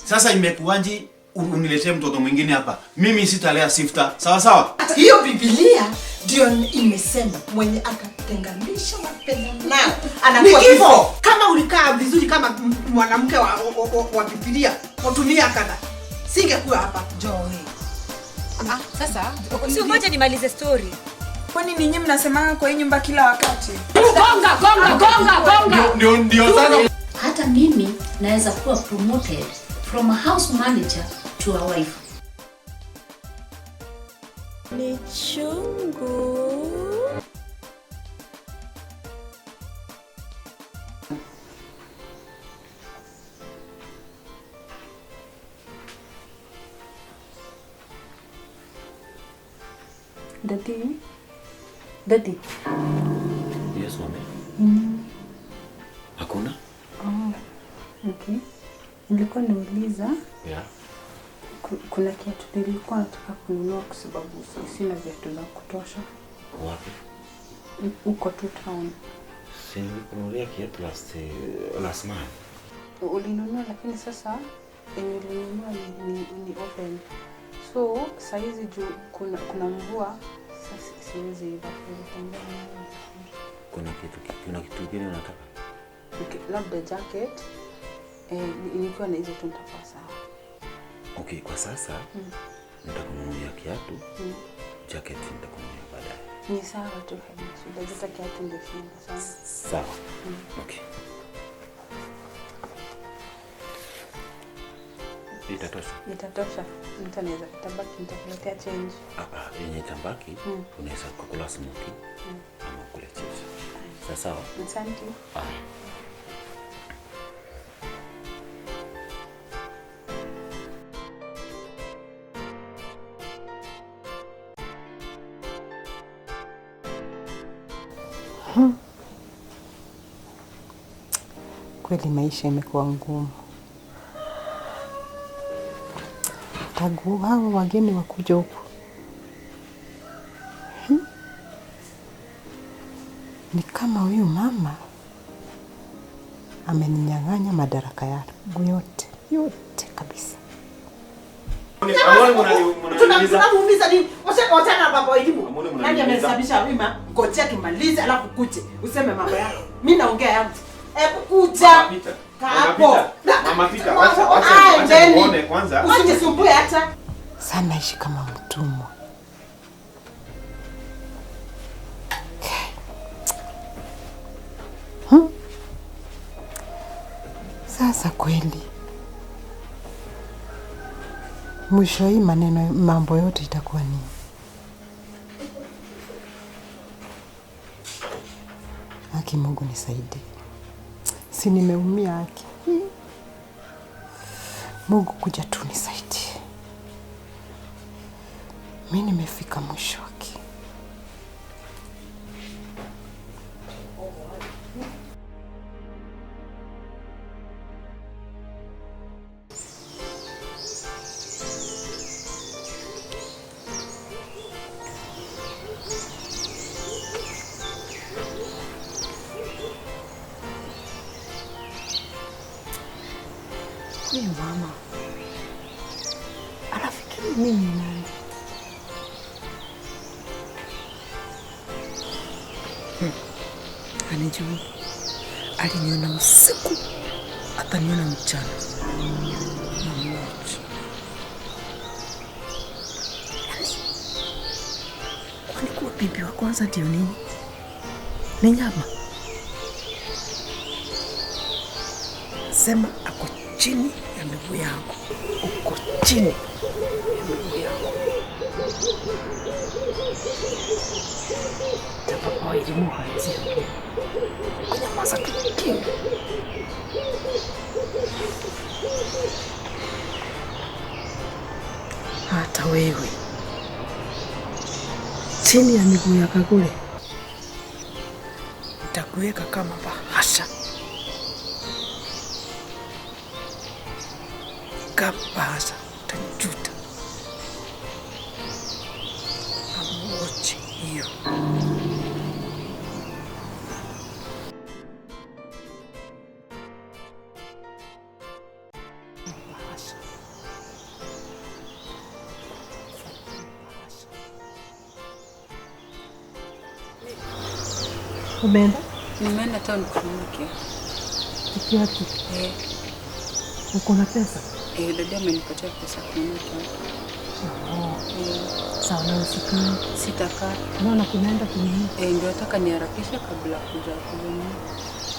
Sasa imekuwaje uniletee mtoto mwingine hapa? Mimi sitalea Sifta. Sawa sawa? Hiyo Biblia ndio imesema mwenye akatenganisha mapenzi nao anakuwa kifo. Kama ulikaa vizuri kama mwanamke wa Biblia, utumia kada. Singekuwa hapa Joy. Sasa si ngoja nimalize story. Kwani ninyi mnasema kwa hii nyumba kila wakati? Gonga. Ndio sana. Hata mimi naweza kuwa promoted from a house manager to a wife. Ni chungu. Daddy. Yes, mami. Hakuna? Okay. Nilikuwa nauliza. Yeah. Kuna kiatu nilikuwa nataka kununua kwa sababu sina viatu za kutosha. Wapi? Uko tu town. Si nilikununulia kiatu last month. Ulinunua lakini sasa ulinunua ni open. So saizi juu kuna mvua sasa siwezi kutembea. Kuna kitu kingine unataka? Labda jacket. Nilikuwa na hizo tu nitakuwa sawa. Okay, kwa sasa nitakununulia kiatu. Jacket nitakununulia baadaye. Ni sawa tu haina shida. Kiatu ndio shida. Sawa. Okay. Itatosha. Mtu anaweza kutabaki nitakuletea change. Yenye tambaki unaweza kukula smoky ama kula chips. Sawa? Asante. Kweli maisha imekuwa ngumu. Tangu hao wageni wakuja huku. Ni kama huyu mama ameninyang'anya madaraka yangu yote kabisa. Tunamuuliza nini? Watana baba elimu. Nani amesababisha wima? Ngoja tumalize alafu kuche. Useme mambo yako. Mimi naongea yangu. Kuja. Hapo. Mama Pita, acha tuone kwanza. Usijisumbue hata. Sana naishi kama mtumwa. Sasa kweli mwisho hii mambo yote itakuwa nini? Haki Mungu nisaidie. Si nimeumia haki. Mungu kuja tu nisaidie. Mimi nimefika mwisho wake. Ni mama. Anafikiri mimi nani? Anijua. Aliniona usiku. Ataniona mchana. Kwani kuwa bibi wa kwanza ndio nini? Ni nyama. Sema ako chini ya miguu yangu. Uko chini ya miguu yangu. Papa elimu hazi. Kunyamaza tu kimya. Hata wewe chini ya miguu ya Kagure nitakuweka kama bahasha. Bahasha utajuta. Amuoche hiyo. Bahasha. Umeenda? Nimeenda town kununukia. Kiatu. Uko na pesa? Dada amenipatia pesa kununukia. Sawa, na usiku. Sitakaa. Naona kunaenda kununua. Ndio nataka niharakisha kabla kuja kununua.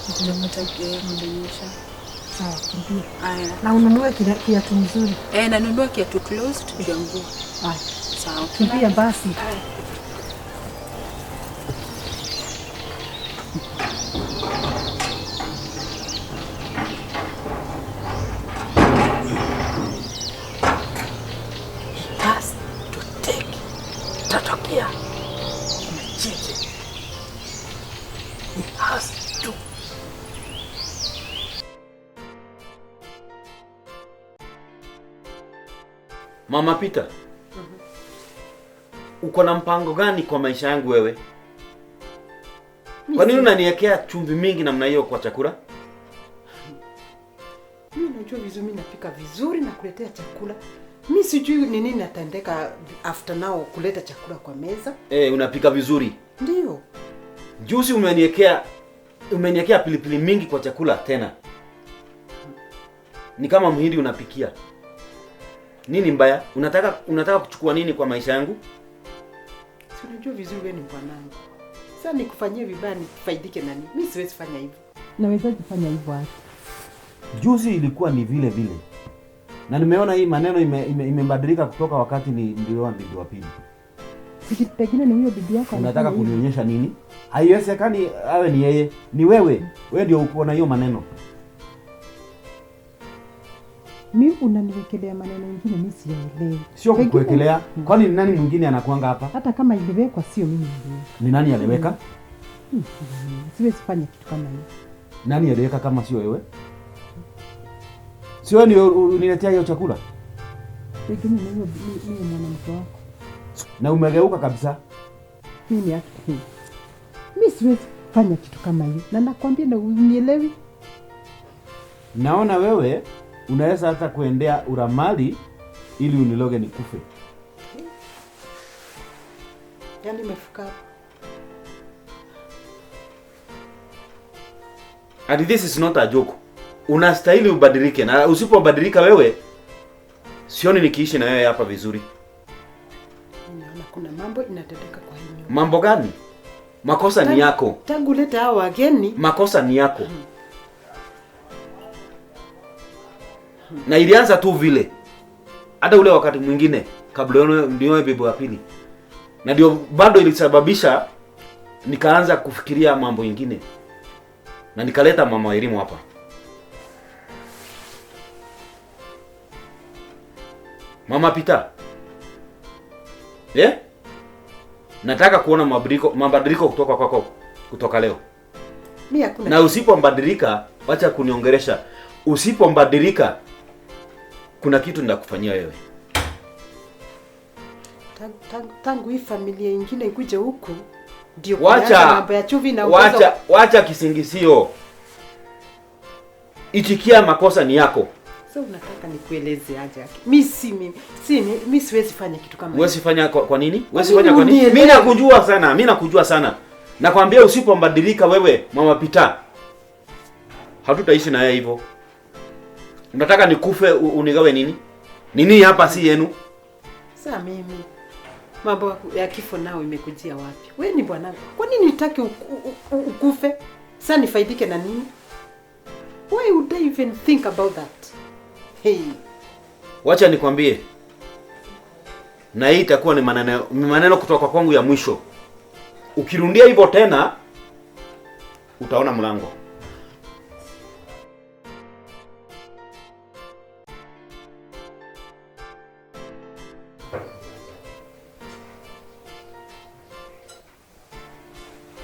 Nitapata kuonyesha. Sawa, ndio. Haya. Na ununue kiatu mzuri. Nanunua kiatu closed vya nguo. Haya. Sawa. Kimbia basi. Tatokea. Mchezo. He has to. Mama Peter. Uko na mpango gani kwa maisha yangu wewe? Kwa nini unaniwekea chumvi mingi namna hiyo kwa chakula? Mimi najua vizuri, mimi napika vizuri na kuletea chakula. Mimi sijui ni nini natendeka after now kuleta chakula kwa meza. Unapika vizuri. Ndio. Juzi umeniwekea pilipili mingi kwa chakula tena. Ni kama mhindi unapikia. Nini mbaya? Unataka kuchukua nini kwa maisha yangu? Si unajua vizuri wewe ni bwanangu. Sasa nikufanyie vibaya nifaidike nani? Mimi siwezi fanya hivyo. Nawezaje kufanya hivyo hata? Juzi ilikuwa ni vile vile. Na nimeona hii maneno imebadilika kutoka wakati nilioa bibi wa pili. Pengine ni huyo bibi yako. Unataka kunionyesha nini? Haiwezekani awe ni yeye. Ni wewe. Wewe ndio uko na hiyo maneno. Mimi unaniwekelea maneno mengine mimi siyaelewi. Sio kukuwekelea. Kwani ni nani mwingine anakuanga hapa? Hata kama iliwekwa sio mimi ndiye. Ni nani aliweka? Siwezi fanya kitu kama hiyo. Nani aliweka kama sio wewe? Sio ndio uniletea hiyo chakula? Pengine ni mwanamke wako. Na umegeuka kabisa. Mimi siwezi fanya kitu kama hiyo. Na nakwambia na unielewi. Naona wewe unaweza hata kuendea uramali ili uniloge nikufe. Yaani nimefuka. And this is not a joke. Unastahili ubadilike, na usipobadilika wewe sioni nikiishi na wewe hapa vizuri. Naona kuna mambo inatendeka kwa hii nyumba. Mambo gani? Makosa ni yako. Tangu leta hao wageni, makosa ni yako. Na ilianza tu vile. Hata ule wakati mwingine kabla ndio bibi wa pili. Na ndio bado ilisababisha nikaanza kufikiria mambo mengine. Na nikaleta mama elimu hapa. Mama Peter. Nataka kuona mabadiliko kutoka kwako kutoka leo. Mimi hakuna. Na usipobadilika, acha kuniongelesha. Usipobadilika kuna kitu nitakufanyia wewe. Tangu hii familia nyingine ikuje huku ndio mambo ya chuvi na wacha kisingisio. Itikia makosa ni yako. Sasa unataka nikueleze aje? Mimi siwezi fanya kitu kama hiyo. Huwezi fanya kwa nini? Huwezi fanya kwa nini? Mimi nakujua sana. Nakwambia usipobadilika wewe, Mama Peter, hatutaishi na yeye hivyo. Unataka nikufe unigawe nini? Nini hapa si yenu? Sasa mimi mambo ya kifo nao imekujia wapi? Wewe ni bwanangu. Kwa nini nitaki ukufe? Sasa nifaidike na nini? Why would I even think about that? Hey. Wacha nikwambie. Na hii itakuwa ni maneno kutoka kwangu ya mwisho. Ukirundia hivyo tena utaona mlango.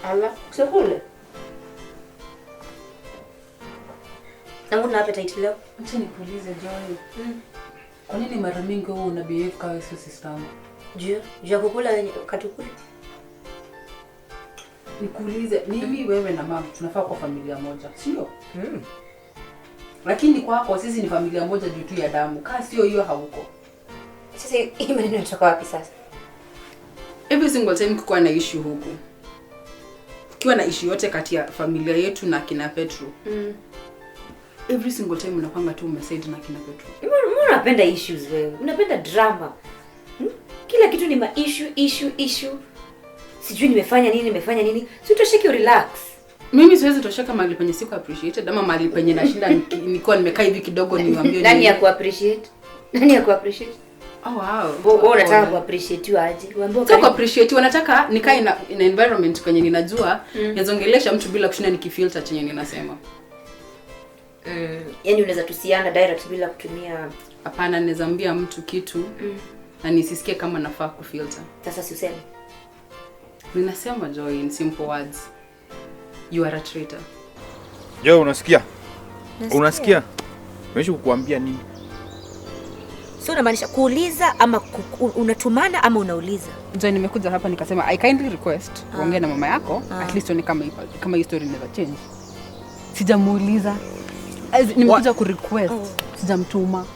Ala, usikule. Nangu na appetite leo. Acha nikuulize Joy. Kwa nini mara mingi wewe una behave kama sio sister yangu? Juu ya kukula katukuli. Nikuulize, mimi wewe na mama tunafaa kwa familia moja, sio? Lakini kwako sisi ni familia moja juu tu ya damu. Kama sio hiyo hauko. Sasa hii maneno yanatoka wapi sasa? Every single time kukuwa na issue huku. kukiwa na issue yote kati ya familia yetu na kina Petro. Every single time unapanga tu umeside na kina Petro. Mbona unapenda issues wewe? Unapenda drama. Kila kitu ni issue. Sijui nimefanya nini. Si utosheke relax. Mimi siwezi tosheka mahali penye siku appreciated ama mahali penye nashinda nilikuwa nimekaa hivi kidogo niwaambie nani ya ku-appreciate? Oh wow. Wewe unataka ku-appreciate aje? Uambiwa kwa appreciate wanataka nikae na environment kwenye ninajua yazongelesha mtu bila kushinda nikifilter chenye ninasema. Yaani unaweza tusiana direct bila kutumia hapana naweza ambia mtu kitu na nisisikie kama nafaa kufilter. Sasa si useme. Ninasema Joy in simple words. You are a traitor. Joy unasikia? Unasikia? Nimesha kukuambia nini? Sio unamaanisha kuuliza ama unatumana ama unauliza? Joy nimekuja hapa nikasema I kindly request uongee na mama yako at least ni kama hii story never change. Sijamuuliza. Nimekuja ku request. Sijamtuma.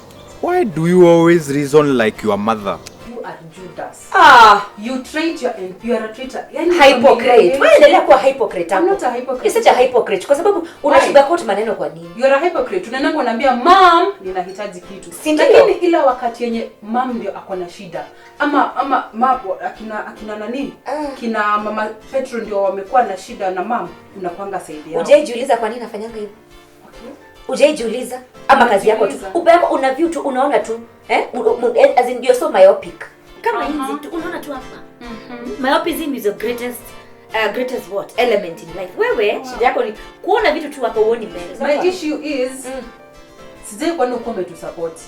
Why do you always reason like your mother? You are Judas. You are a traitor. Hypocrite. Wewe endelea kuwa hypocrite hapo. I'm not a hypocrite. You're such a hypocrite kwa sababu unasugarcoat maneno kwa nini? You are a hypocrite. Unaenda kuambia mom ninahitaji kitu. Lakini ila wakati yenye mom ndio ako na shida. Ama mapo akina nani? Kina mama Petro ndio wamekuwa na shida na mom unapanga saidi yao. Ujejiuliza kwa nini nafanyanga hivyo? Ujejiuliza ama kazi yako tu. Ubaya una view tu unaona tu. As in you're so myopic. Kama hizi tu unaona tu hapa. Myopism is the greatest element in life. Wewe shida yako ni kuona vitu tu hapa uone mbele. My issue is sijai kwani uko umetusupport.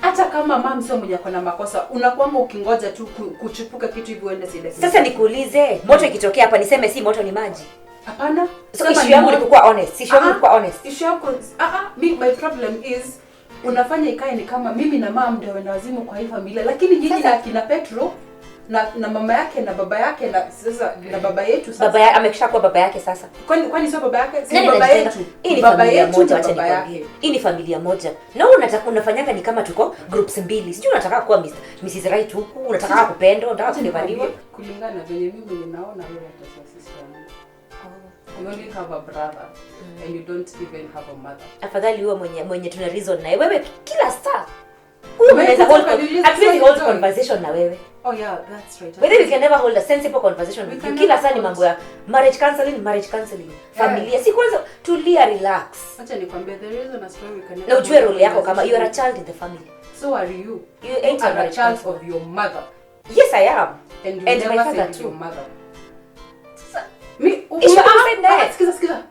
Hata kama mama sio mwenye kona makosa, unakuwa ukingoja tu kuchipuka kitu hivi uende side. Sasa nikuulize, moto ikitokea hapa niseme si moto ni maji? Hapana. So issue yangu ni kukuwa honest. Issue yako my problem is unafanya ikae ni kama mimi na mama ndio wendawazimu kwa hii familia, lakini nyinyi na kina Petro na mama yake na baba yake na sasa na baba yetu sasa. Baba yake amekishakuwa baba yake sasa. Kwani sio baba yake? Si baba yetu. Hii ni familia moja, acha nikwambie. Hii ni familia moja. Na wewe unataka unafanyanga ni kama tuko groups mbili. Sijui unataka kuwa Mrs. Right huku, unataka kupendwa, unataka kuvaliwa. Kulingana na venye mimi ninaona wewe hata sisi sana. You only have a brother and you don't even have a mother. Afadhali wewe mwenye tuna reason naye. Wewe kila saa unaweza hold conversation na wewe. Oh yeah, that's right. But we can never hold a sensible conversation with you. Kila saa ni mambo ya marriage counseling, familia. Si kwanza tulia, relax. Acha nikwambie the reason as why we can never. Na ujue role yako kama you are a child in the family. So are you. You ain't a child of your mother. Yes, I am. And my father too. Your mother. Sikiza.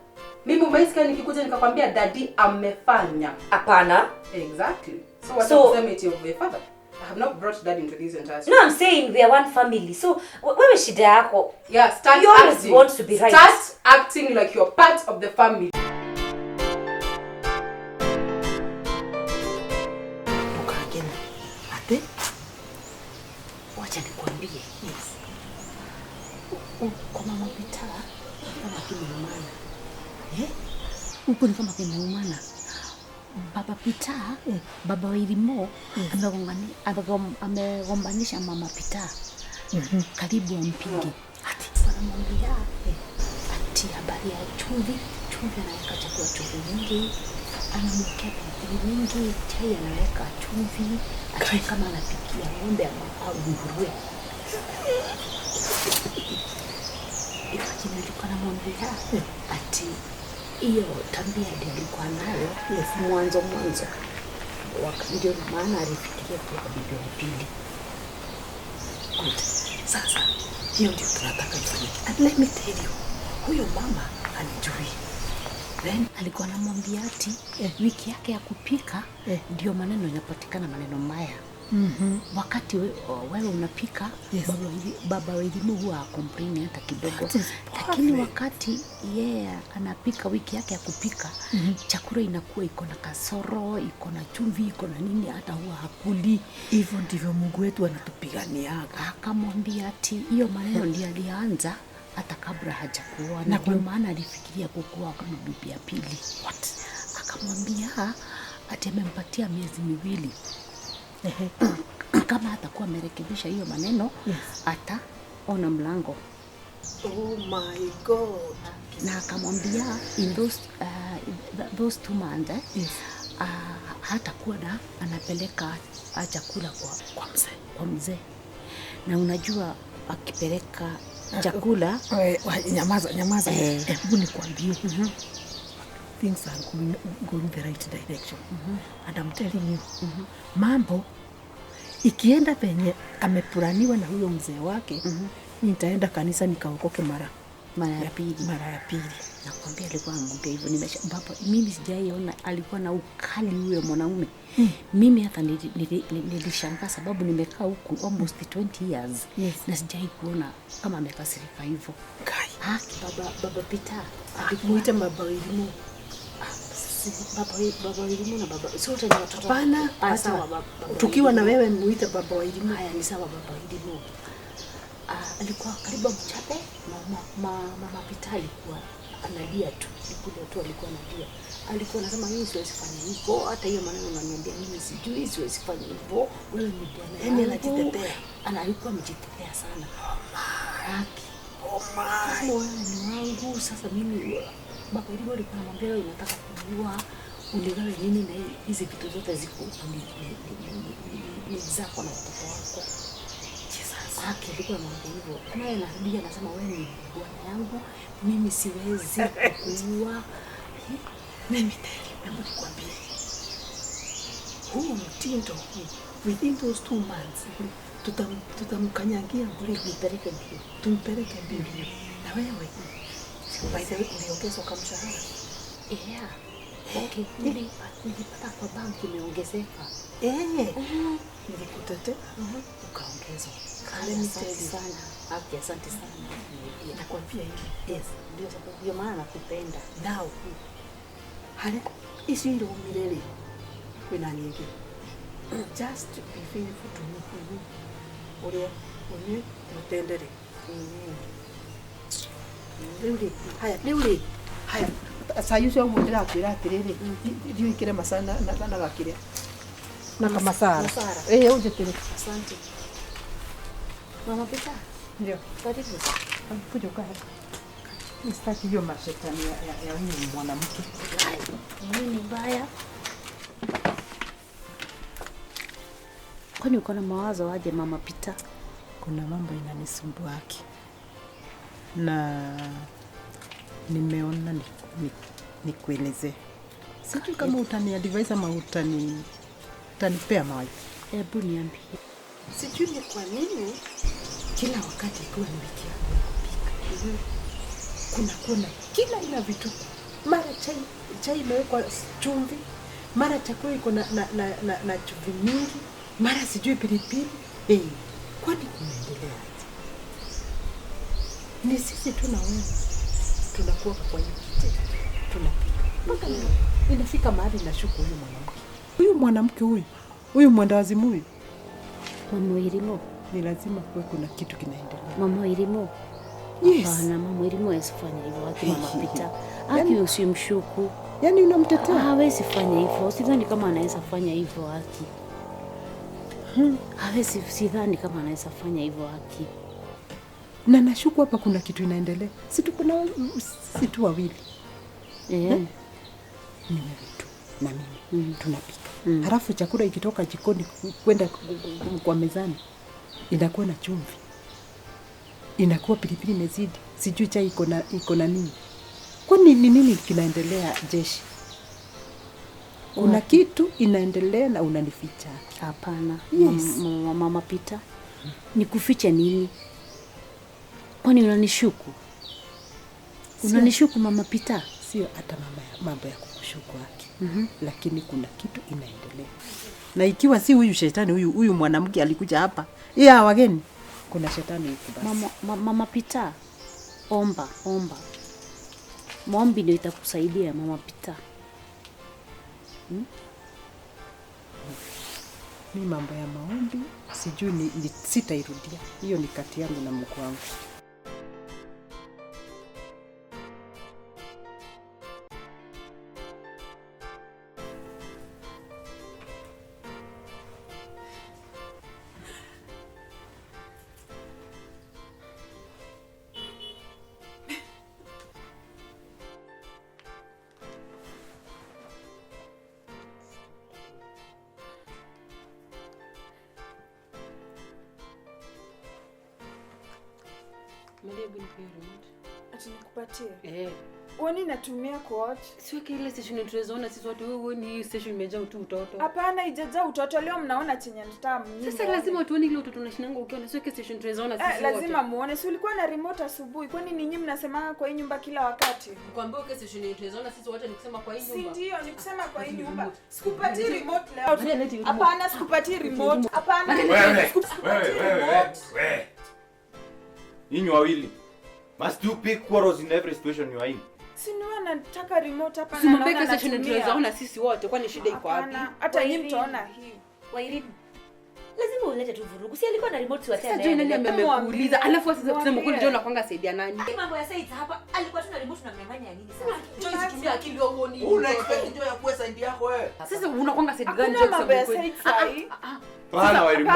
Mimi umeisikia nikikuja nikakwambia daddy amefanya. Hapana. Exactly. So what you say to your father? I have not brought that into this entire story. No, I'm saying we are one family. So wewe shida yako. Yeah, start you acting. You want to be right. Start acting like you're part of the family. Tukageni. Ate? Wacha nikwambie. Yes. Kwa mama Pitala kama kimeumana. Huko ni kama kimeumana. Baba Pita, baba wa Irimo, amegombanisha mama Pita. Karibu ampige. Ati wanamwambia ati habari ya chumvi anaweka chakula chumvi nyingi, anamwekea pilipili nyingi, chai anaweka chumvi, ati kama anapikia ng'ombe au nguruwe. Imagine alikuwa anamwambia ati hiyo tabia ndio alikuwa nayo mwanzo ndio maana alifikiria kwa bibi wa pili. Good. Sasa hiyo ndio tunataka ifanyike. And let me tell you, huyo mama anijui. Then alikuwa anamwambia ati wiki yake ya kupika ndio maneno yanapatikana maneno mbaya. Wakati wewe unapika, baba wa elimu huwa complain hata kidogo. Lakini wakati anapika wiki yake ya kupika, chakula inakuwa iko na kasoro, iko na chumvi, iko na nini, hata huwa hakuli. Hivyo ndivyo Mungu wetu anatupigania. Akamwambia ati hiyo maneno ndiyo alianza hata kabla hajakuoa, na ndio maana alifikiria kuoa kama bibi ya pili. What? Akamwambia ati amempatia miezi miwili. Kama atakuwa amerekebisha hiyo maneno, ataona mlango Oh my God. Na akamwambia in those 2 months Yes. hatakuwa na anapeleka chakula kwa mzee. Na unajua akipeleka chakula Nyamaza. Hebu nikwambie. Things are going the right direction. And I'm telling you. Mambo ikienda penye amepuraniwa na huyo mzee wake, nitaenda kanisa nikaokoke mara ya pili. Nakwambia alikuwa anamwambia hivyo. Baba, mimi sijaiona alikuwa na ukali huyo mwanaume. Mimi hata nilishangaa sababu nimekaa huku almost 20 years. Yes. Na sijai kuona kama amekasirika hivyo. Baba Peter Muite baba elimu. Baba elimu na baba sote ni watoto. Hapana, Sawa baba. Tukiwa na wewe muite baba wa elimu. Haya ni sawa baba elimu. Alikuwa karibu mchape. Mama Peter alikuwa analia tu. Alikuwa analia. Alikuwa anasema mimi siwezi fanya hivyo. Hata hiyo maneno unaniambia mimi sijui siwezi fanya hivyo. Wewe ni bwana. Yaani anajitetea. Alikuwa amejitetea sana. Sasa wewe ni wangu. Sasa mimi baba elimu alikuwa anamwambia wewe unataka kujua uligawe nini na hizi vitu zote ziko ni zako na watoto wako. Alikuwa anamwambia hivyo. Naye anarudia anasema wewe ni bwana yangu, mimi siwezi kuua. Mimi nikwambie. Huu mtindo within those 2 months tutamkanyagia bure, tumpeleke mbio. Na wewe by the way uliongezwa kama mshahara? Yeah. Okay. Nilipata kwa banki imeongezeka. Nilikutetea ukaongezwa. Asante sana. Nakwambia hivi. Yes. Ndio maana nakupenda. Now. Hali isi ndio milele. Kwena nyingi. Just be faithful to me. Ule mtendere. Leure. Haya. Sayuso umudira kwira atiriri. Ndio ikire masana na gakire. Na kamasara. Uje tele. Asante. Mama Peter. Ndio. Karibu. Kuja kaa. Mstaki hiyo mashetani ya huyu mwanamke. Nini mbaya? Kwani uko na mawazo aje Mama Peter? Kuna mambo inanisumbuaki. Na nimeona nikueleze. Sijui kama utani-advise ama utanipea mawaidha. Hebu niambie. Sijui ni kwa nini kila wakati ikiwa ni wiki yangu kupika. Kuna kila ina vitu. Mara chai imewekwa chumvi, mara chakula iko na chumvi mingi, mara sijui pilipili. Kwani kunaendelea aje? Ni sisi tu na wewe tunakuwa kwa hiyo kitendo. Tunapika. Mpaka inafika mahali nashuku huyu mwanamke huyu mwandawazimu huyu. Mama Irimo, ni lazima kuwe kuna kitu kinaendelea. Mama Irimo. Yes. Hapana, Mama Irimo asifanye hivyo haki Mama Peter. Haki usimshuku. Yaani unamtetea? Hawezi fanya hivyo. Sidhani kama anaweza fanya hivyo haki. Hawezi, sidhani kama anaweza fanya hivyo haki. Na nashuku hapa kuna kitu inaendelea. Si tu wawili. Ni wewe tu na mimi tunapika. Halafu chakula ikitoka jikoni kwenda kwa mezani inakuwa na chumvi. Inakuwa pilipili imezidi. Sijui chai iko na nini. Kwani ni nini kinaendelea Jeshi? Kuna kitu inaendelea na unanificha. Hapana. Yes. Mama Peter. Nikufiche nini? Kwani unanishuku? Unanishuku Mama Peter? Sio hata mambo ya kukushuku haki. Lakini kuna kitu inaendelea. Na ikiwa si huyu shetani huyu mwanamke alikuja hapa. Wageni. Kuna shetani yuko basi. Mama Peter. Omba. Maombi ndio itakusaidia Mama Peter. Mimi mambo ya maombi sijui sitairudia. Hiyo ni kati yangu na Mungu wangu. Maria, hebu nipe remote. Ati nikupatie? Eh. Uoni natumia kuwatch? Siweke ile station tunazoona sisi watu, wewe ni hii station imejaa tu utoto. Hapana, ijaja utoto. Leo mnaona chenye nitamu. Sasa lazima tuone ile utoto unashinanga ukiona, siweke station tunazoona sisi wote. Lazima muone. Si ulikuwa na remote asubuhi. Kwani ni nyinyi mnasema kwa hii nyumba kila wakati? Nikwambia uweke station tunazoona sisi wote, nikusema kwa hii nyumba. Si ndio, nikusema kwa hii nyumba. Sikupatii remote leo. Hapana, sikupatii remote. Hapana. Wewe. Ninyi wawili. Must you pick quarrels in every situation you are in? Si niwe nataka remote hapa na naona natumia. Simambeke session tunazoona sisi wote, kwani shida iko wapi? Hata nyinyi mtaona hii. Wairimu. Lazima ulete tu vurugu. Si alikuwa na remote wa tena. Sasa nani amekuuliza? Alafu sasa kusema kweli John anakuanga saidia nani? Hii mambo ya saizi hapa alikuwa tu na remote na mnyang'anya ya nini sasa? Joyce tumia akili wewe uone. Una expect Joy ya kuwa side yako wewe. Sasa unakuanga saidia gani John kusema kweli? Bana Wairimu.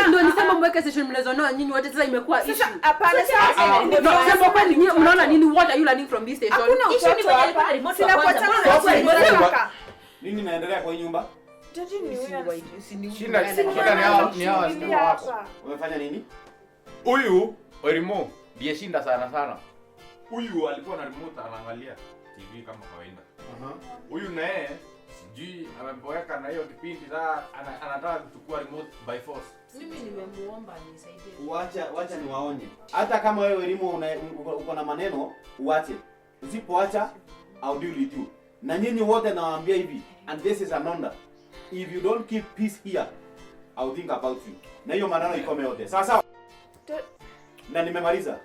Ndio nisema mweke session mnazoona nyinyi wote, sasa imekuwa issue. Hapana sasa. Sema kweli nyinyi mnaona nini? What are you learning from this station? Hakuna utoto hapa. Remote wa kwanza. Nini naendelea kwa hii nyumba? Jaji ni wewe. Shida ni hawa sio wako. Umefanya nini? Huyu Wairimu ndiye shinda sana. Huyu alikuwa na remote anaangalia TV kama kawaida. Huyu naye sijui ameboeka na hiyo kipindi sasa anataka kuchukua remote by force. Mimi nimemuomba nisaidie. Wacha niwaonye. Hata kama wewe Wairimu uko na maneno, uache. Usipoacha I'll deal with you. Na nyinyi wote nawaambia hivi, and this is an order. If you don't keep peace here, I'll think about you. Na hiyo maneno ikome yote. Sawa. Na nimemaliza.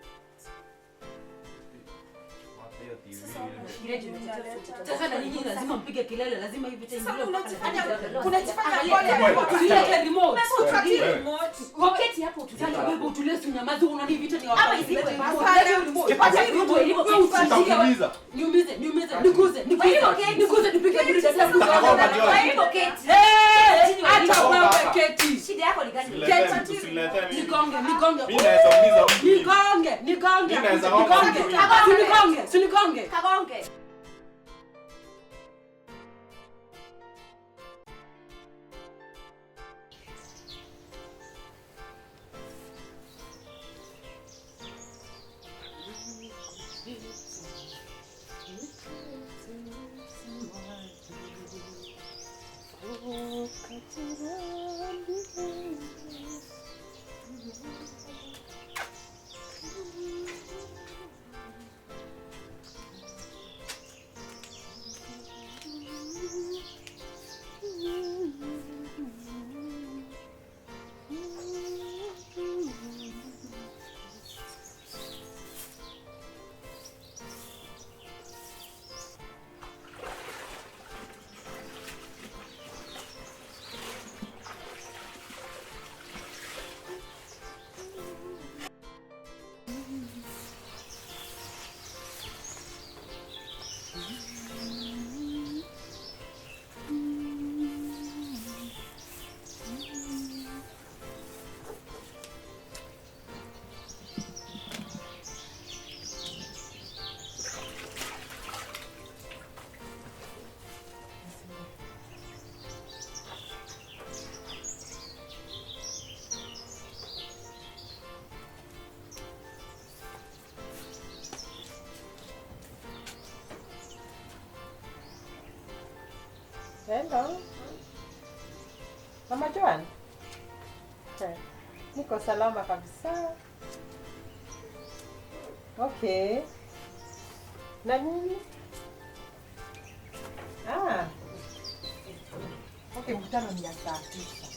Sasa na nyinyi lazima mpige kelele, lazima hivi tena ndio Unajifanya pole. tulete remote. Remote. Wakati hapo utufanye wewe utulie, unyamaze, unaona hivi tena Ama isiwe. Acha remote. Utakuuliza. Niumize, niguze, nipige bure dada yangu. Wairimu keti. Acha wewe keti. Shida yako ni gani? Usilete mimi. Nigonge. Mimi naweza umiza huyu. Nigonge. Mimi naweza ngoma. Sinigonge. Kagonge. Hello. Mama Joan. Niko salama kabisa. Okay. Na nini? Okay, mkutano ni ya saa 9.